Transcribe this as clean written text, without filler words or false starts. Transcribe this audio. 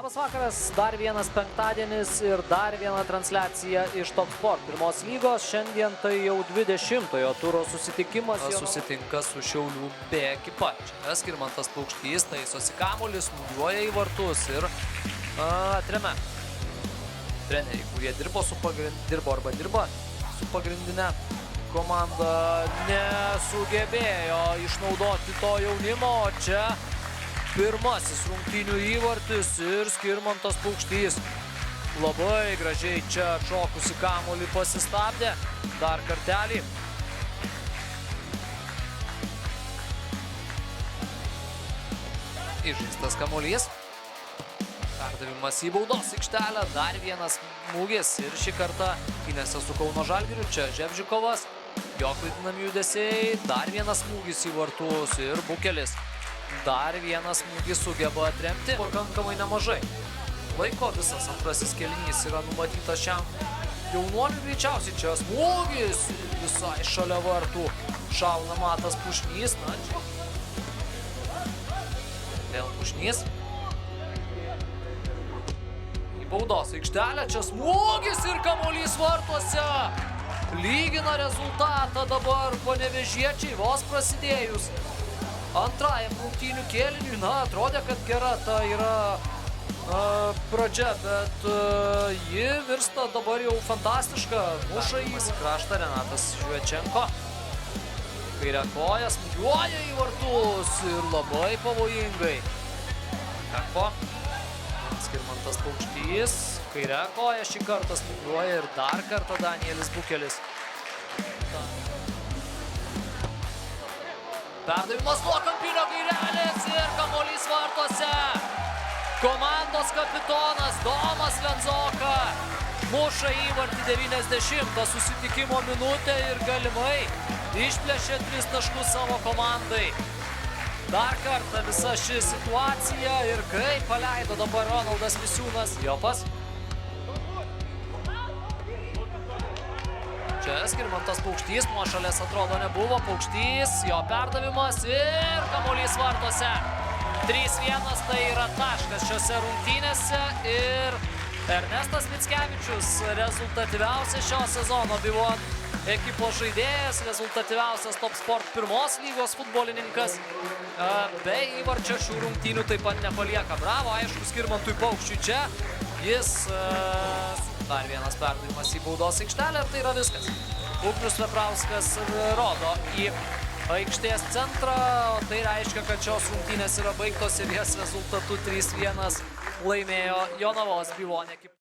Labas vakaras, dar vienas penktadienis ir dar viena transliacija iš Top Sport pirmos lygos. Šiandien tai jau 20-ojo turo susitikimas. Susitinka su Šiaulių B ekipa. Čia Skirmantas Paukštys taisosi kamuolį, smūgiuoja į vartus ir atremia. Treneriai, kurie dirba su pagrindinė komanda, nesugebėjo išnaudoti to jaunimo. Čia pirmasis rungtynių įvartis ir Skirmantas Paukštys labai gražiai čia atšokusi kamuolį pasistabdė. Dar kartelį. Įžaistas kamuolys. Perdavimas į baudos aikštelę. Dar vienas smūgis ir šį kartą įnesa su Kauno Žalgiriu. Čia Ževžikovas. Jo klaidinami judesiai. Dar vienas smūgis į vartus ir Bukelis. Dar vienas smūgis sugeba atremti pakankamai nemažai. Laiko visas antrasis kėlinys yra numatytas šiam jaunuoliui. Greičiausiai čia smūgis visai šalia vartų. Šauna Matas Pušnys. Na, čia. Vėl Pušnys. Į baudos aikštelę. Čia smūgis ir kamuolys vartuose. Lygina rezultatą dabar panevėžiečiai vos prasidėjus antrajam rungtynių kėliniui. Na, atrodė, kad gera ta yra pradžia, bet ji virsta dabar jau fantastiška. Muša į kraštą Renatas Žvečenko. Kairę koją smūgiuoja į vartus ir labai pavojingai. Teko. Skirmantas Paukštys. Kairę koją šį kartą smūgiuoja ir dar kartą Danielis Bukelis. Perdavimas nuo kampinio kairelės ir kamuolys vartuose. Komandos kapitonas Domas Lenzoka muša įvartį 90 susitikimo minutę ir galimai išplėšė 3 taškus savo komandai. Dar kartą visa ši situacija ir kaip paleido dabar Ronaldas Misiūnas. Jopas. Čia Skirmantas Paukštys, nuošalės atrodo nebuvo. Paukštys, jo perdavimas ir kamuolys vartuose. 3-1 tai yra taškas šiose rungtynėse ir Ernestas Mickevičius rezultatyviausias šio sezono Bivon ekipos žaidėjas, rezultatyviausias Top Sport pirmos lygos futbolininkas. Be įvarčio šių rungtynių taip pat nepalieka. Bravo, aišku, Skirmantui Paukščiui čia. Jis dar vienas perdavimas į baudos aikštelę ir tai yra viskas. Ugnius Veprauskas rodo į aikštės centrą, o tai reiškia, kad šios rungtynės yra baigtos ir jas rezultatu 3-1 laimėjo Jonavos Bivon ekipa.